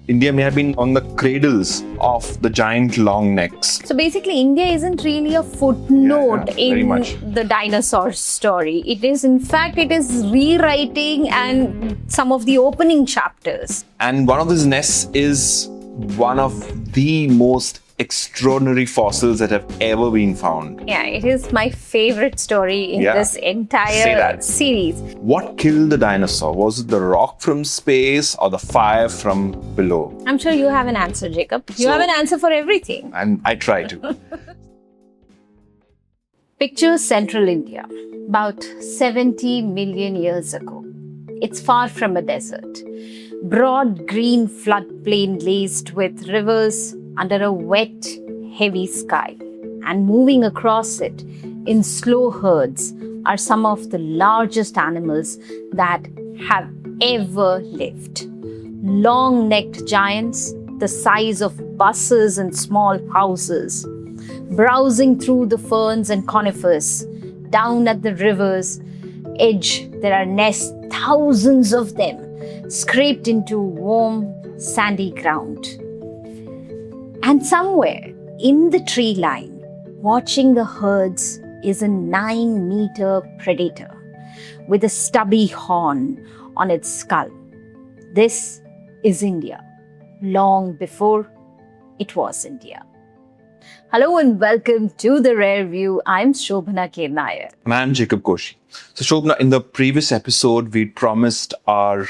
India may have been on the cradles of the giant long necks. So basically, India isn't really a footnote in much. the dinosaur story. It is, in fact, it is rewriting and some of the opening chapters. And one of these nests is one of the most extraordinary fossils that have ever been found. Yeah, it is my favorite story in this entire series. What killed the dinosaur? Was it the rock from space or the fire from below? I'm sure you have an answer, Jacob. You have an answer for everything. And I try to. Picture central India, about 70 million years ago. It's far from a desert. Broad green floodplain laced with rivers under a wet, heavy sky. And moving across it in slow herds are some of the largest animals that have ever lived. Long-necked giants, the size of buses and small houses, browsing through the ferns and conifers. Down at the river's edge, there are nests, thousands of them, scraped into warm, sandy ground. And somewhere in the tree line, watching the herds, is a 9-meter predator with a stubby horn on its skull. This is India, long before it was India. Hello and welcome to the Rearview. I'm Sobhana K. Nair. And I'm Jacob Koshy. So Shobhana, in the previous episode, we promised our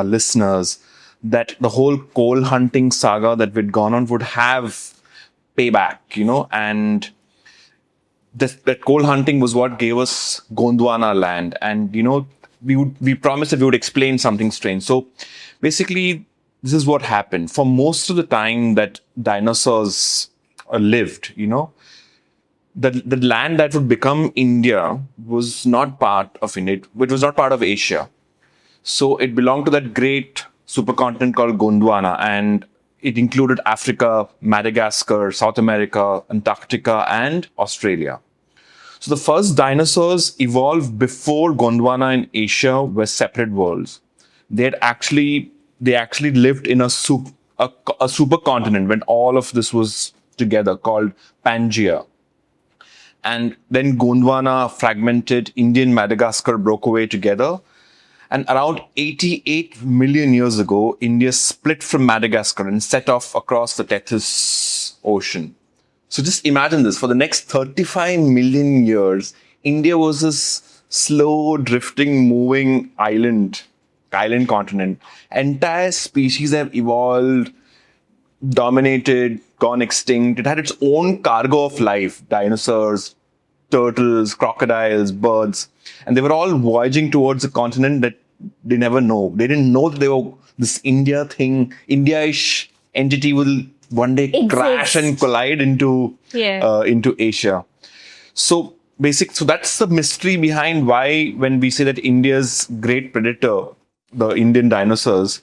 listeners that the whole coal hunting saga that we'd gone on would have payback, and that coal hunting was what gave us Gondwana land. And, we promised that we would explain something strange. So basically, this is what happened. For most of the time that dinosaurs lived, the land that would become India was not part of India. It was not part of Asia. So it belonged to that great supercontinent called Gondwana, and it included Africa, Madagascar, South America, Antarctica, and Australia. So the first dinosaurs evolved before Gondwana and Asia were separate worlds. They actually lived in a supercontinent when all of this was together, called Pangaea. And then Gondwana fragmented, Indian Madagascar broke away together. And around 88 million years ago, India split from Madagascar and set off across the Tethys Ocean. So just imagine this. For the next 35 million years, India was this slow, drifting, moving island continent. Entire species have evolved, dominated, gone extinct. It had its own cargo of life. Dinosaurs, turtles, crocodiles, birds. And they were all voyaging towards a continent that they never know. They didn't know that they were this India-ish entity will one day crash and collide into Asia. So that's the mystery behind why when we say that India's great predator, the Indian dinosaurs,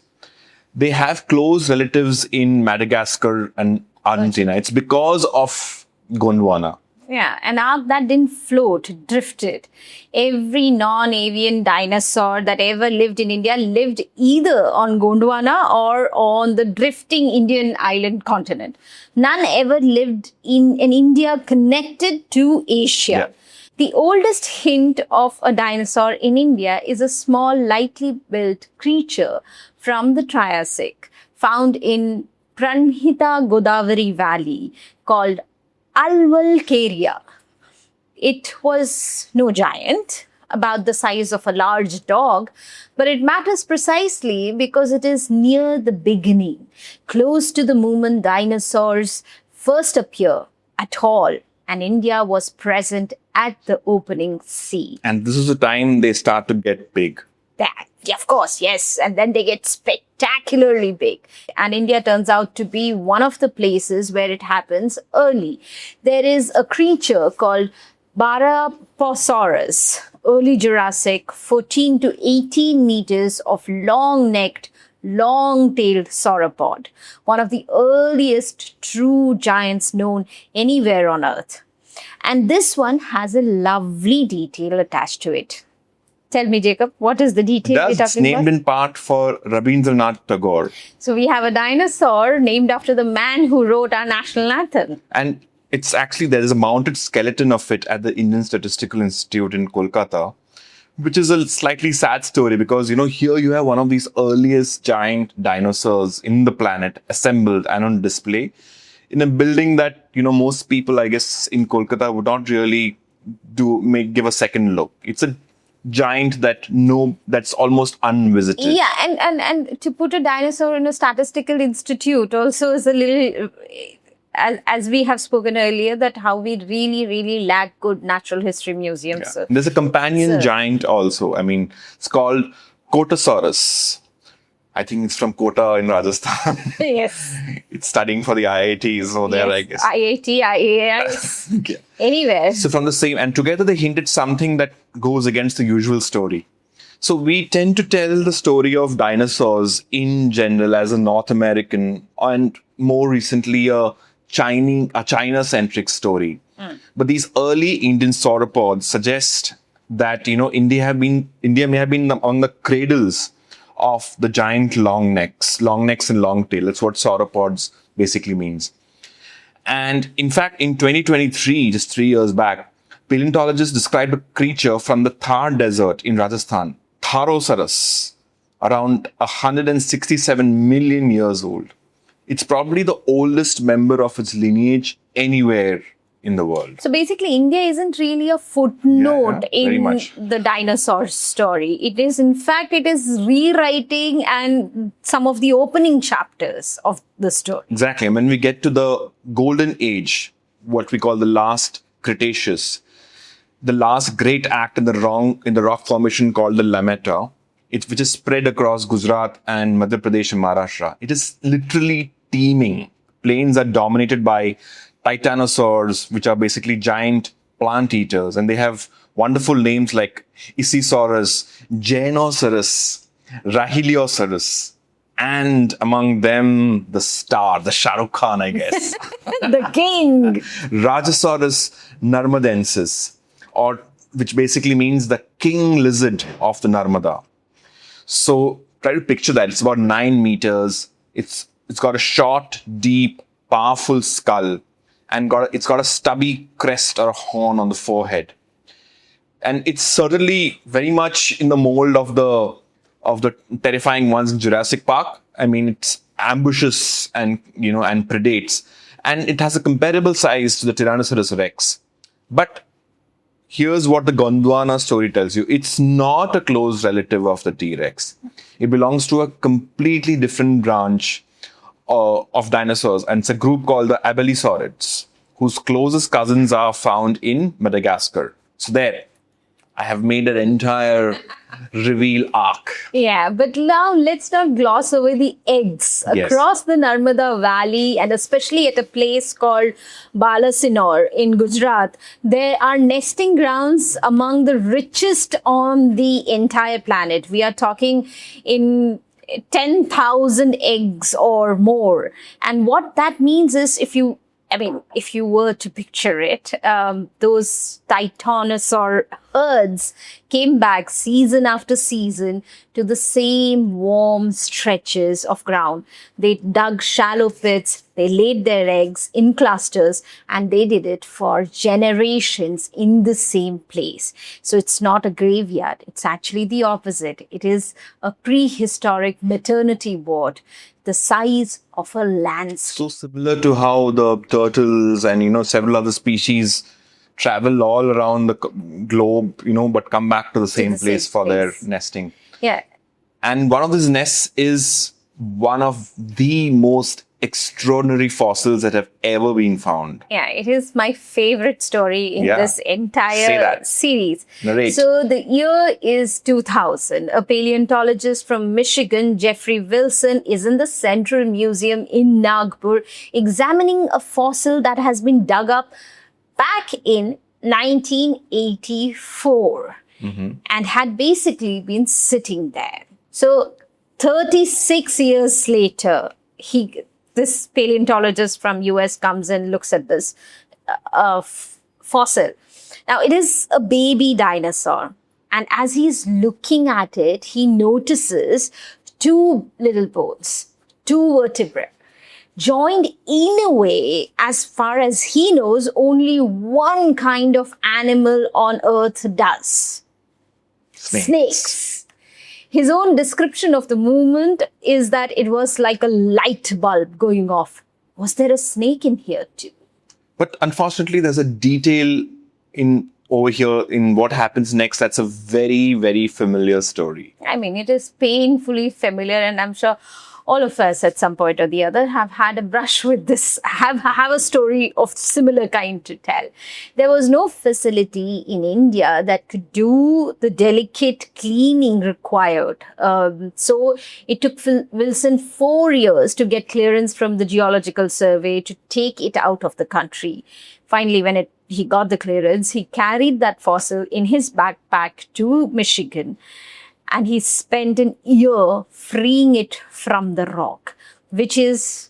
they have close relatives in Madagascar and Argentina. It's because of Gondwana. Yeah, and that didn't float, it drifted. Every non-avian dinosaur that ever lived in India lived either on Gondwana or on the drifting Indian island continent. None ever lived in an India connected to Asia. Yeah. The oldest hint of a dinosaur in India is a small, lightly built creature from the Triassic found in Pranhita Godavari Valley called Alvalcaria. It was no giant, about the size of a large dog, but it matters precisely because it is near the beginning, close to the moment dinosaurs first appear at all, and India was present at the opening sea. And this is the time they start to get big. Of course, yes. And then they get spectacularly big. And India turns out to be one of the places where it happens early. There is a creature called Rajasaurus, early Jurassic, 14 to 18 meters of long-necked, long-tailed sauropod. One of the earliest true giants known anywhere on Earth. And this one has a lovely detail attached to it. Tell me, Jacob, what is the detail we're It's talking named about? in part for Rabindranath Tagore. So we have a dinosaur named after the man who wrote our national anthem. And it's actually, there is a mounted skeleton of it at the Indian Statistical Institute in Kolkata, which is a slightly sad story because, here you have one of these earliest giant dinosaurs in the planet assembled and on display in a building that, most people, I guess, in Kolkata would not really give a second look. It's a giant that's almost unvisited. Yeah, and to put a dinosaur in a statistical institute also is a little, as we have spoken earlier, that how we really lack good natural history museums. Yeah. So, There's a companion giant also. I mean, it's called Kotasaurus. I think it's from Kota in Rajasthan. yes. It's studying for the IITs over there, I guess. IIT, IAIs, Yeah. anywhere. So from the same, and together they hinted something that goes against the usual story. So we tend to tell the story of dinosaurs in general as a North American and more recently a China-centric story. But these early Indian sauropods suggest that, India may have been on the cradles of the giant long necks and long tail. That's what sauropods basically means. And in fact, in 2023, just 3 years back, paleontologists described a creature from the Thar Desert in Rajasthan, Tharosaurus, around 167 million years old. It's probably the oldest member of its lineage anywhere in the world. So basically, India isn't really a footnote very in much. the dinosaur story. It is rewriting and some of the opening chapters of the story. Exactly. And when we get to the golden age, what we call the last Cretaceous, the last great act in the rock formation called the Lametta, which is spread across Gujarat and Madhya Pradesh and Maharashtra. It is literally teeming. Plains are dominated by titanosaurs, which are basically giant plant eaters. And they have wonderful names like Isisaurus, Jainosaurus, Rahiliosaurus, and among them, the star, the Shah Rukh Khan, I guess, The king. Rajasaurus narmadensis, or which basically means the king lizard of the Narmada. So try to picture that. It's about 9 meters. It's got a short, deep, powerful skull, and it's got a stubby crest or a horn on the forehead. And it's certainly very much in the mold of the terrifying ones in Jurassic Park. I mean, it's ambushes and predates, and it has a comparable size to the Tyrannosaurus Rex. But here's what the Gondwana story tells you. It's not a close relative of the T-Rex. It belongs to a completely different branch of dinosaurs, and it's a group called the Abelisaurids, whose closest cousins are found in Madagascar. So there, I have made an entire reveal arc. Yeah, but now let's not gloss over the eggs. Yes. Across the Narmada Valley, and especially at a place called Balasinor in Gujarat, there are nesting grounds among the richest on the entire planet. We are talking in 10,000 eggs or more. And what that means is if you were to picture it, those titanosaur herds came back season after season to the same warm stretches of ground. They dug shallow pits, they laid their eggs in clusters, and they did it for generations in the same place. So it's not a graveyard, it's actually the opposite. It is a prehistoric maternity ward, the size of a landscape. So similar to how the turtles and several other species travel all around the globe, but come back to the same place for their nesting. Yeah. And one of these nests is one of the most extraordinary fossils that have ever been found. Yeah, it is my favorite story in this Say entire that. series. Narrate. So the year is 2000. A paleontologist from Michigan, Jeffrey Wilson, is in the Central Museum in Nagpur examining a fossil that has been dug up back in 1984 and had basically been sitting there. So 36 years later, this paleontologist from US comes and looks at this fossil. Now, it is a baby dinosaur. And as he's looking at it, he notices two little bones, two vertebrae, joined in a way, as far as he knows, only one kind of animal on earth does. Snakes. His own description of the movement is that it was like a light bulb going off. Was there a snake in here too? But unfortunately, there's a detail in over here in what happens next. That's a very, very familiar story. I mean, it is painfully familiar, and I'm sure all of us at some point or the other have had a brush with this, have a story of similar kind to tell. There was no facility in India that could do the delicate cleaning required. So it took Wilson 4 years to get clearance from the Geological Survey to take it out of the country. Finally, when he got the clearance, he carried that fossil in his backpack to Michigan. And he spent an year freeing it from the rock, which is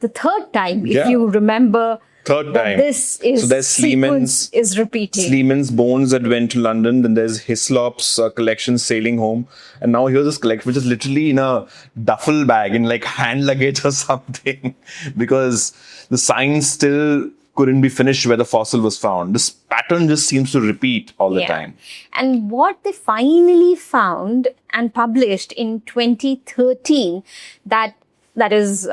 the third time, if you remember. Third time. This is, so there's sequence is repeating. Sleeman's bones that went to London. Then there's Hislop's collection sailing home. And now here's this collection, which is literally in a duffel bag, in like hand luggage or something. Because the science still couldn't be finished where the fossil was found. This pattern just seems to repeat all the time. And what they finally found and published in 2013, that is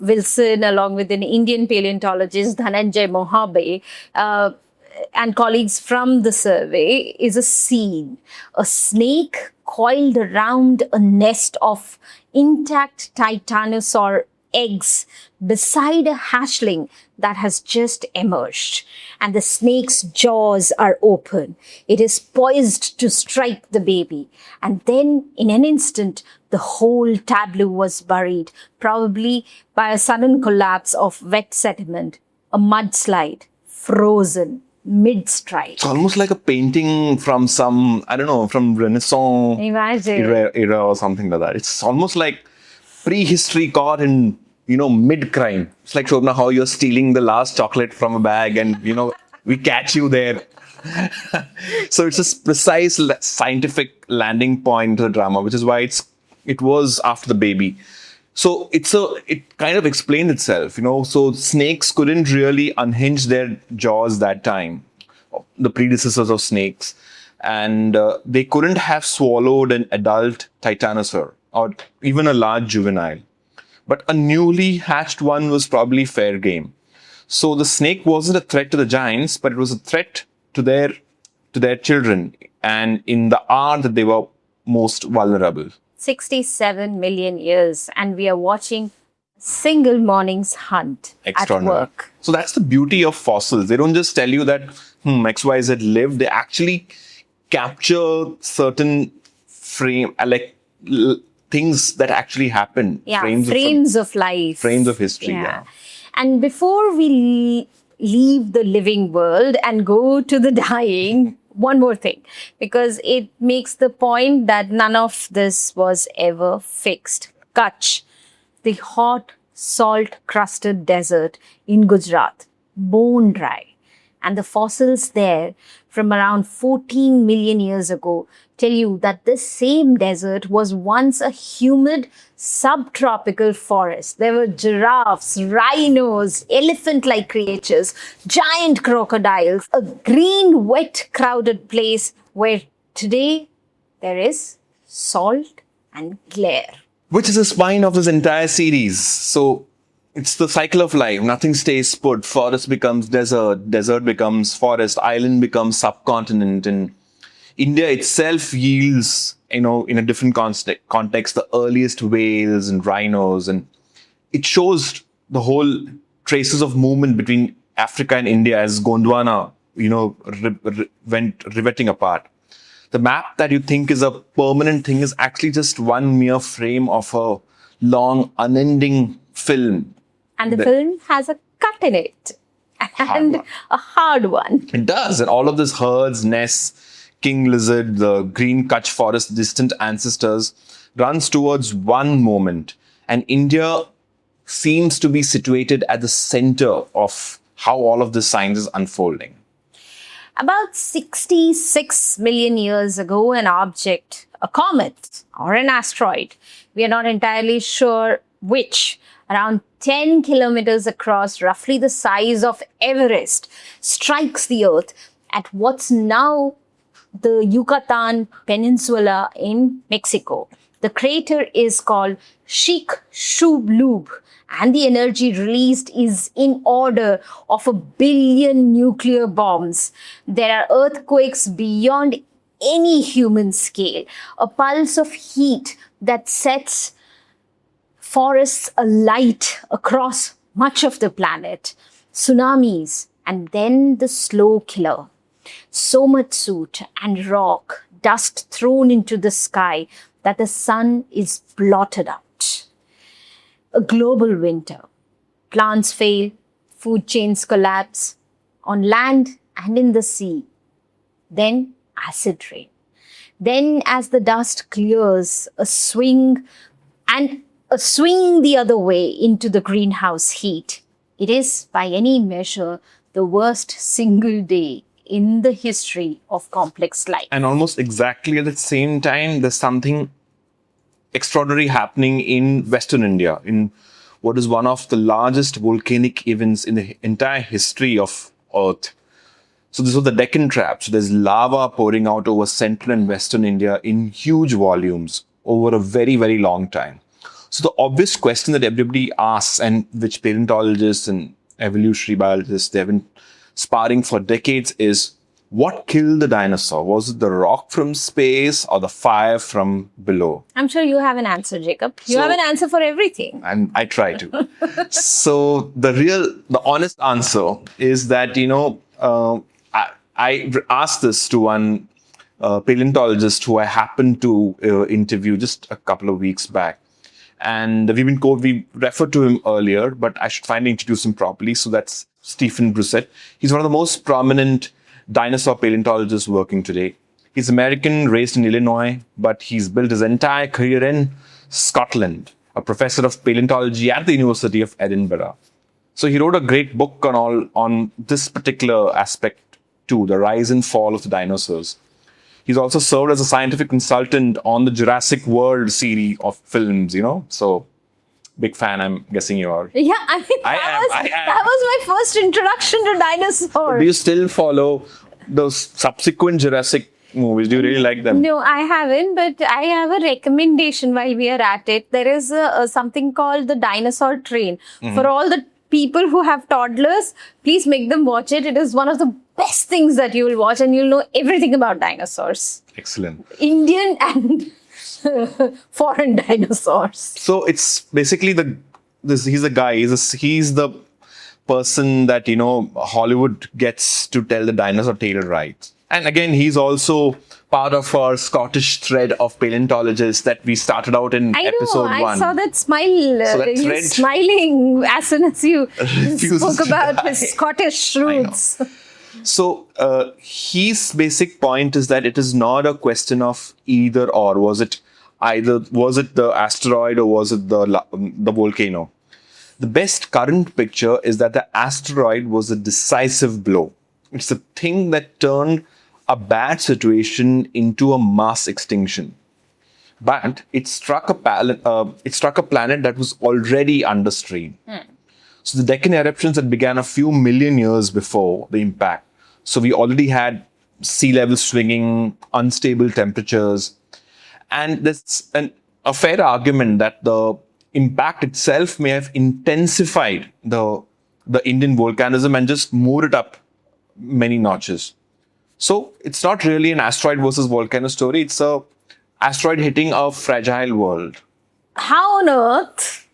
Wilson along with an Indian paleontologist, Dhananjay Mohabbe, and colleagues from the survey, is a scene. A snake coiled around a nest of intact titanosaur eggs beside a hatchling that has just emerged, and the snake's jaws are open. It is poised to strike the baby, and then in an instant the whole tableau was buried, probably by a sudden collapse of wet sediment, a mudslide, frozen mid-stride. It's almost like a painting from some, I don't know, from Renaissance era or something like that. It's almost like prehistory caught in, mid-crime. It's like, Sobhana, how you're stealing the last chocolate from a bag and, we catch you there. So it's a precise scientific landing point to the drama, which is why it was after the baby. So it kind of explained itself, So snakes couldn't really unhinge their jaws that time, the predecessors of snakes. And they couldn't have swallowed an adult titanosaur or even a large juvenile. But a newly hatched one was probably fair game. So the snake wasn't a threat to the giants, but it was a threat to their children, and in the hour that they were most vulnerable. 67 million years, and we are watching a single morning's hunt at work. So that's the beauty of fossils. They don't just tell you that XYZ lived. They actually capture certain things that actually happened. Yeah, frames of life. Frames of history, And before we leave the living world and go to the dying, one more thing, because it makes the point that none of this was ever fixed. Kutch, the hot, salt-crusted desert in Gujarat, bone dry. And the fossils there from around 14 million years ago tell you that this same desert was once a humid subtropical forest. There were giraffes, rhinos, elephant-like creatures, giant crocodiles, a green, wet, crowded place where today there is salt and glare. Which is the spine of this entire series. So it's the cycle of life. Nothing stays put. Forest becomes desert. Desert becomes forest. Island becomes subcontinent. And India itself yields, in a different context, the earliest whales and rhinos. And it shows the whole traces of movement between Africa and India as Gondwana, went riveting apart. The map that you think is a permanent thing is actually just one mere frame of a long, unending film. And the film has a cut in it. And a hard one. It does. And all of this herds, nests, king lizard, the green Kutch forest, distant ancestors, runs towards one moment. And India seems to be situated at the center of how all of this science is unfolding. About 66 million years ago, an object, a comet or an asteroid, we are not entirely sure which, around 10 kilometers across, roughly the size of Everest, strikes the Earth at what's now the Yucatan Peninsula in Mexico. The crater is called Chicxulub, and the energy released is in order of 1 billion nuclear bombs. There are earthquakes beyond any human scale, a pulse of heat that sets forests alight across much of the planet, tsunamis, and then the slow killer. So much soot and rock, dust thrown into the sky that the sun is blotted out. A global winter. Plants fail, food chains collapse, on land and in the sea. Then acid rain. Then as the dust clears, a swing the other way into the greenhouse heat. It is, by any measure, the worst single day in the history of complex life. And almost exactly at the same time, there's something extraordinary happening in Western India, in what is one of the largest volcanic events in the entire history of Earth. So this was the Deccan Trap. So there's lava pouring out over central and western India in huge volumes over a very, very long time. So the obvious question that everybody asks, and which paleontologists and evolutionary biologists, they've been sparring for decades, is what killed the dinosaur? Was it the rock from space or the fire from below? I'm sure you have an answer, Jacob. You have an answer for everything. And I try to. So the honest answer is that, I asked this to one paleontologist who I happened to interview just a couple of weeks back. And we referred to him earlier, but I should finally introduce him properly. So that's Stephen Brusset. He's one of the most prominent dinosaur paleontologists working today. He's American, raised in Illinois, but he's built his entire career in Scotland, a professor of paleontology at the University of Edinburgh. So he wrote a great book on this particular aspect too, the rise and fall of the dinosaurs. He's also served as a scientific consultant on the Jurassic World series of films, So, big fan, I'm guessing you are. Yeah, I mean, that was my first introduction to dinosaurs. Do you still follow those subsequent Jurassic movies? Do you really like them? No, I haven't, but I have a recommendation while we are at it. There is something called the Dinosaur Train. Mm-hmm. For all the people who have toddlers, please make them watch it. It is one of the best things that you will watch, and you'll know everything about dinosaurs. Excellent. Indian and foreign dinosaurs. So it's basically he's a guy. He's the person that Hollywood gets to tell the dinosaur tale right. And again, he's also part of our Scottish thread of paleontologists that we started out in episode 1. I saw that smile. So that thread, smiling as soon as you spoke about his Scottish roots. So his basic point is that it is not a question of either or. Was it the asteroid or was it the volcano? The best current picture is that the asteroid was a decisive blow. It's the thing that turned a bad situation into a mass extinction. But it struck a planet that was already under strain. So the Deccan eruptions that began a few million years before the impact. So we already had sea level swinging, unstable temperatures. And there's a fair argument that the impact itself may have intensified the Indian volcanism and just moved it up many notches. So it's not really an asteroid versus volcano story. It's a asteroid hitting a fragile world. How on earth?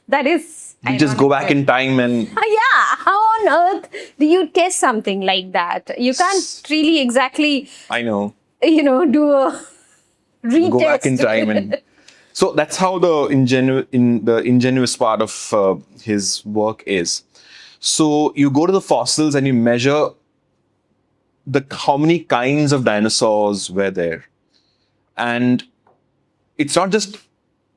That is... We just go back in time and... how on earth do you test something like that? You can't really exactly... I know. Do a retest. Go back in time and... So that's how the ingenious part of his work is. So you go to the fossils and you measure how many kinds of dinosaurs were there. And it's not just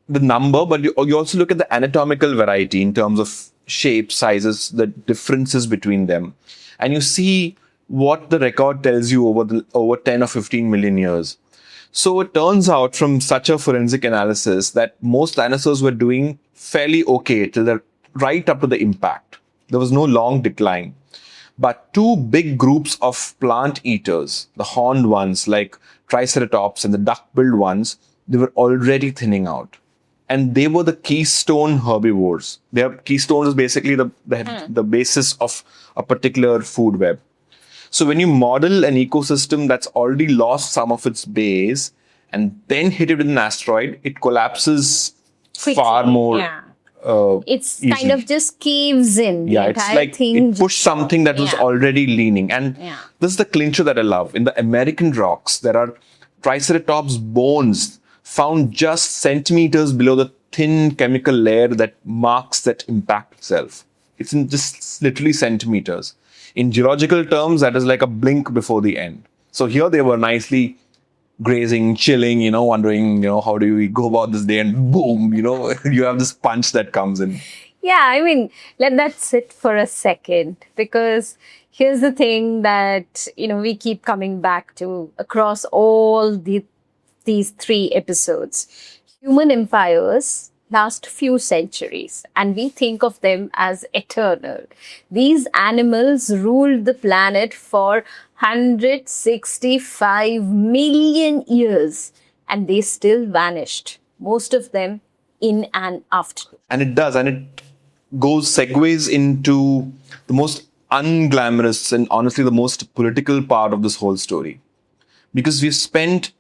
the number, but you also look at the anatomical variety in terms of shape, sizes, the differences between them. And you see what the record tells you over 10 or 15 million years. So it turns out from such a forensic analysis that most dinosaurs were doing fairly okay till right up to the impact. There was no long decline. But two big groups of plant eaters, the horned ones like Triceratops and the duck-billed ones, they were already thinning out. And they were the keystone herbivores. Their keystone is basically the basis of a particular food web. So when you model an ecosystem that's already lost some of its base and then hit it with an asteroid, it collapses Quickly, far more. yeah. It's easily. kind of just caves in. Yeah, the it's entire like thing it pushed something that was yeah. already leaning. And this is the clincher that I love. In the American rocks, there are Triceratops bones found just centimeters below the thin chemical layer that marks that impact itself. It's in just literally centimeters. In geological terms, that is like a blink before the end. So here they were nicely grazing, chilling, wondering, how do we go about this day? And boom, you have this punch that comes in. Yeah, I mean, let that sit for a second, because here's the thing that, we keep coming back to across all these 3 episodes. Human empires last few centuries, and we think of them as eternal. These animals ruled the planet for 165 million years, and they still vanished, most of them in an afternoon. And it does, and it segues into the most unglamorous and honestly the most political part of this whole story. Because we've spent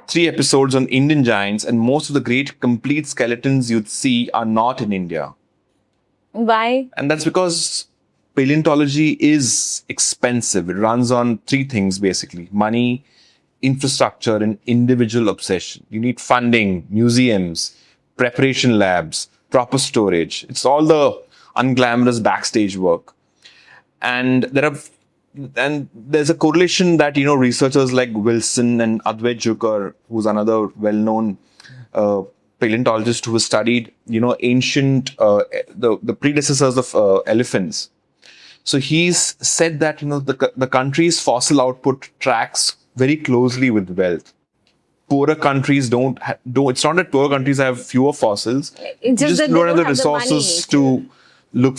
3 episodes on Indian giants, and most of the great complete skeletons you'd see are not in India. Why? And that's because paleontology is expensive. It runs on 3 things basically: money, infrastructure, and individual obsession. You need funding, museums, preparation labs, proper storage. It's all the unglamorous backstage work. And there's a correlation that, researchers like Wilson and Advait Jukar, who's another well-known paleontologist who has studied, ancient, the predecessors of elephants. So he's said that, the country's fossil output tracks very closely with wealth. Poorer countries don't, it's not that poorer countries have fewer fossils. It's just that don't have the have the resources money to look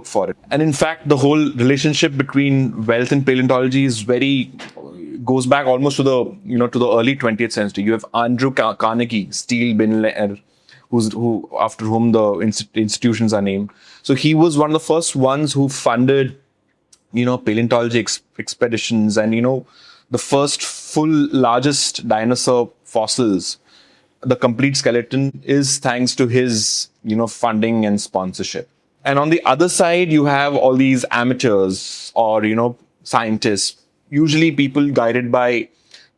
for it. And in fact, the whole relationship between wealth and paleontology goes back almost to the early 20th century. You have Andrew Carnegie, Steele bin Nair, who after whom the institutions are named. So he was one of the first ones who funded, paleontology expeditions, and the first largest dinosaur fossils, the complete skeleton, is thanks to his funding and sponsorship. And on the other side, you have all these amateurs or, scientists, usually people guided by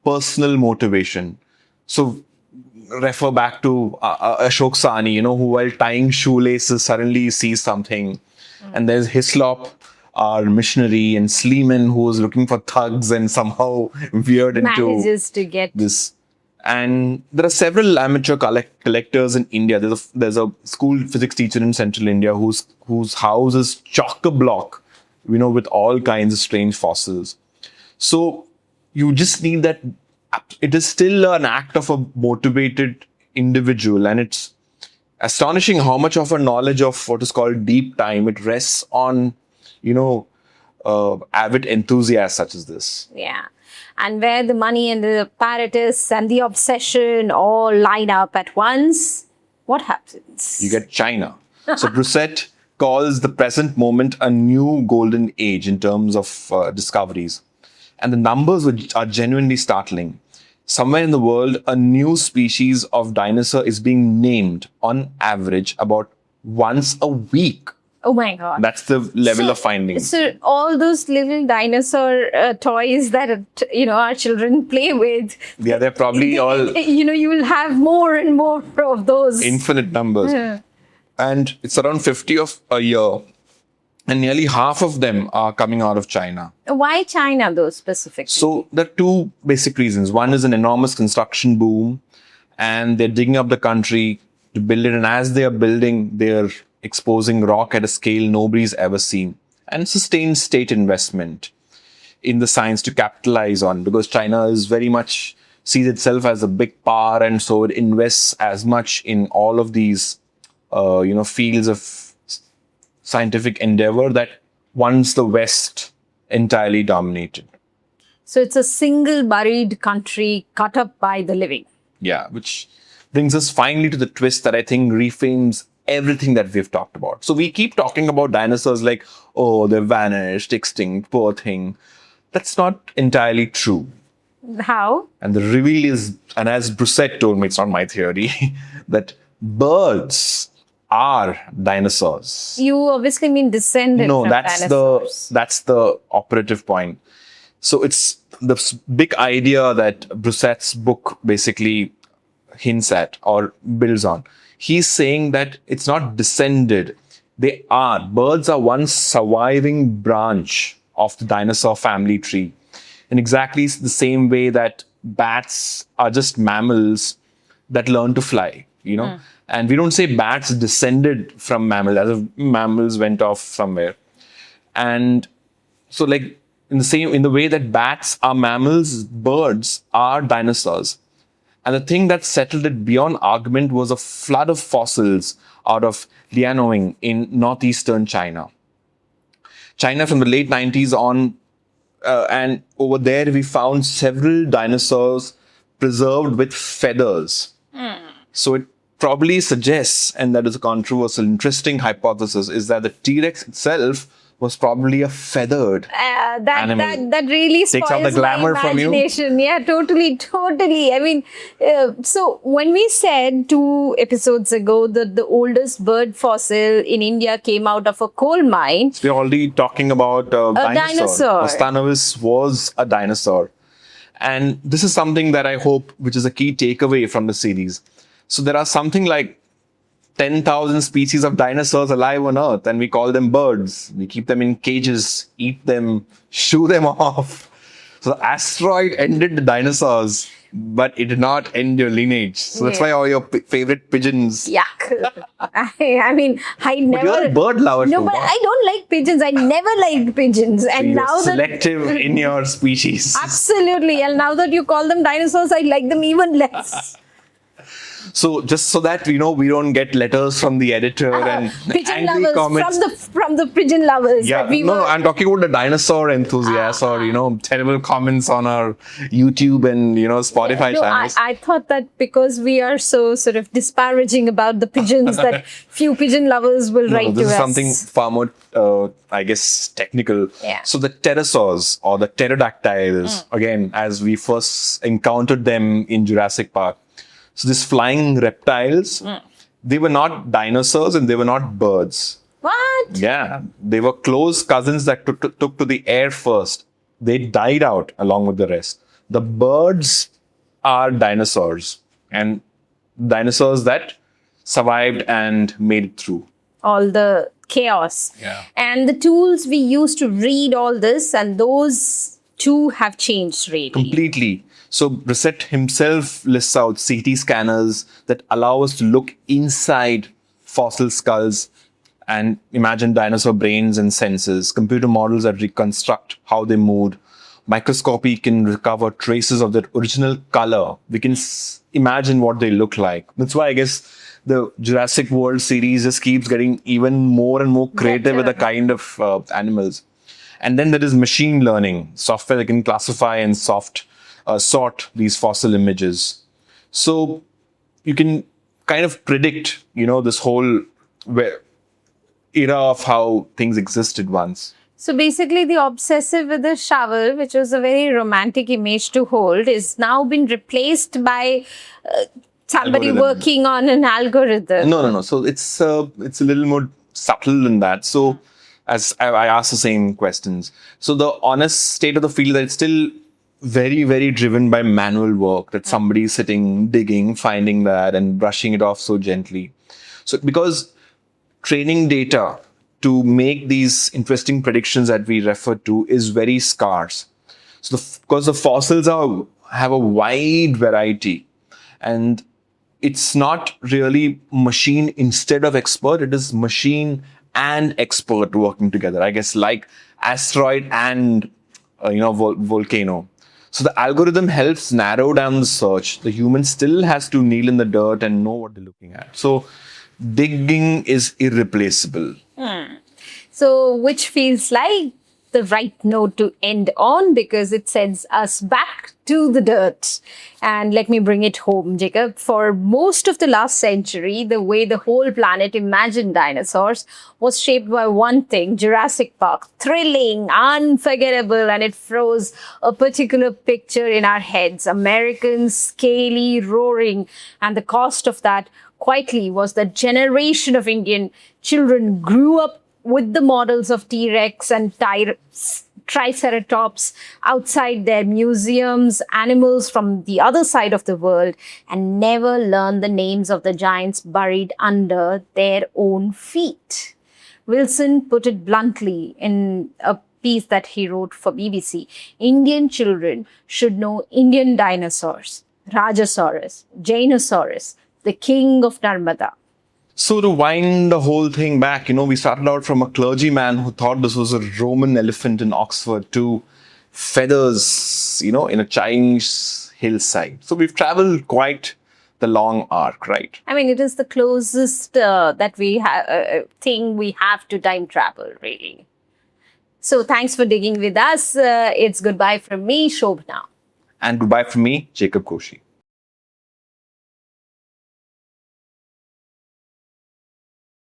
personal motivation. So refer back to Ashok Sani, who while tying shoelaces suddenly sees something. And there's Hislop, our missionary, and Sleeman, who was looking for thugs and somehow veered into manages to get this. And there are several amateur collectors in India. There's a school physics teacher in central India whose house is chock-a-block, with all kinds of strange fossils. So you just need that. It is still an act of a motivated individual, and it's astonishing how much of a knowledge of what is called deep time it rests on, avid enthusiasts such as this. Yeah. And where the money and the apparatus and the obsession all line up at once, what happens? You get China. So Brissett calls the present moment a new golden age in terms of discoveries. And the numbers are genuinely startling. Somewhere in the world, a new species of dinosaur is being named on average about once a week. Oh my God. That's the level of findings. So all those little dinosaur toys that, our children play with. Yeah, they're probably all... you will have more and more of those. Infinite numbers. Yeah. And it's around 50 of a year. And nearly half of them are coming out of China. Why China, though, specifically? So there are 2 basic reasons. One is an enormous construction boom, and they're digging up the country to build it. And as they are building, they're exposing rock at a scale nobody's ever seen, and sustained state investment. in the science to capitalize on, because China is very much sees itself as a big power, and so it invests as much in all of these, fields of scientific endeavor that once the West entirely dominated. So it's a single buried country cut up by the living. Yeah, which brings us finally to the twist that I think reframes everything that we've talked about. So we keep talking about dinosaurs like, oh, they're vanished, extinct, poor thing. That's not entirely true. How? And the reveal is, and as Brusette told me, it's not my theory, that birds are dinosaurs. You obviously mean descended No, from dinosaurs. that's the operative point. So it's the big idea that Brusette's book basically hints at or builds on. He's saying that it's not descended. Birds are one surviving branch of the dinosaur family tree. In exactly the same way that bats are just mammals that learn to fly, And we don't say bats descended from mammals, as if mammals went off somewhere. And so in the way that bats are mammals, birds are dinosaurs. And the thing that settled it beyond argument was a flood of fossils out of Liaoning in northeastern China. China from the late 90s on, and over there we found several dinosaurs preserved with feathers. So it probably suggests, and that is a controversial, interesting hypothesis, is that the T-Rex itself was probably a feathered animal. That really spoils Takes out the glamour my from you. imagination. Yeah, totally. I mean, so when we said 2 episodes ago that the oldest bird fossil in India came out of a coal mine, We're already talking about a dinosaur. Astonishing was a dinosaur. And this is something that I hope, which is a key takeaway from the series. So there are something like 10,000 species of dinosaurs alive on Earth, and we call them birds. We keep them in cages, eat them, shoo them off. So the asteroid ended the dinosaurs, but it did not end your lineage. So that's why all your favorite pigeons. yuck. I mean, I never. But you're a bird lover. No, Shobha. but I don't like pigeons. I never liked pigeons, and You're now that selective in your species. absolutely, and now that you call them dinosaurs, I like them even less. So just so that we don't get letters from the editor and Pigeon angry lovers comments. from the pigeon lovers. Yeah, that we no, were. I'm talking about the dinosaur enthusiasts or terrible comments on our YouTube and Spotify No, channels. I thought that because we are so sort of disparaging about the pigeons that few pigeon lovers will write this to is us. something far more, technical. Yeah. So the pterosaurs or the pterodactyls, again, as we first encountered them in Jurassic Park. So these flying reptiles, they were not dinosaurs and they were not birds. What? Yeah, they were close cousins that took to the air first. They died out along with the rest. The birds are dinosaurs, and dinosaurs that survived and made it through. All the chaos. Yeah. And the tools we use to read all this, and those too have changed really. Completely. So Brissett himself lists out CT scanners that allow us to look inside fossil skulls and imagine dinosaur brains and senses, computer models that reconstruct how they moved. Microscopy can recover traces of their original color. We can imagine what they look like. That's why I guess the Jurassic World series just keeps getting even more and more creative with the kind of animals. And then there is machine learning, software that can classify and sort these fossil images. So you can kind of predict, this whole era of how things existed once. So basically the obsessive with the shovel, which was a very romantic image to hold, is now been replaced by somebody Algorithm. working on an algorithm. No. So it's a little more subtle than that. So as I asked the same questions. So the honest state of the field that it's still very, very driven by manual work, that somebody is sitting, digging, finding that and brushing it off so gently. So because training data to make these interesting predictions that we refer to is very scarce. So because the fossils have a wide variety, and it's not really machine instead of expert, it is machine and expert working together. I guess like asteroid and volcano. So the algorithm helps narrow down the search. The human still has to kneel in the dirt and know what they're looking at. So digging is irreplaceable. So, which feels like the right note to end on because it sends us back to the dirt. And let me bring it home, Jacob. For most of the last century, the way the whole planet imagined dinosaurs was shaped by one thing: Jurassic Park. Thrilling, unforgettable, and it froze a particular picture in our heads. Americans, scaly, roaring. And the cost of that, quietly, was that generation of Indian children grew up with the models of T-Rex and Triceratops outside their museums, animals from the other side of the world, and never learned the names of the giants buried under their own feet. Wilson put it bluntly in a piece that he wrote for BBC. Indian children should know Indian dinosaurs, Rajasaurus, Dinosaurs, the king of Narmada. So to wind the whole thing back, we started out from a clergyman who thought this was a Roman elephant in Oxford to feathers, in a Chinese hillside. So we've traveled quite the long arc, right? I mean, it is the closest that we have thing we have to time travel, really. So thanks for digging with us. It's goodbye from me, Sobhana. And goodbye from me, Jacob Koshy.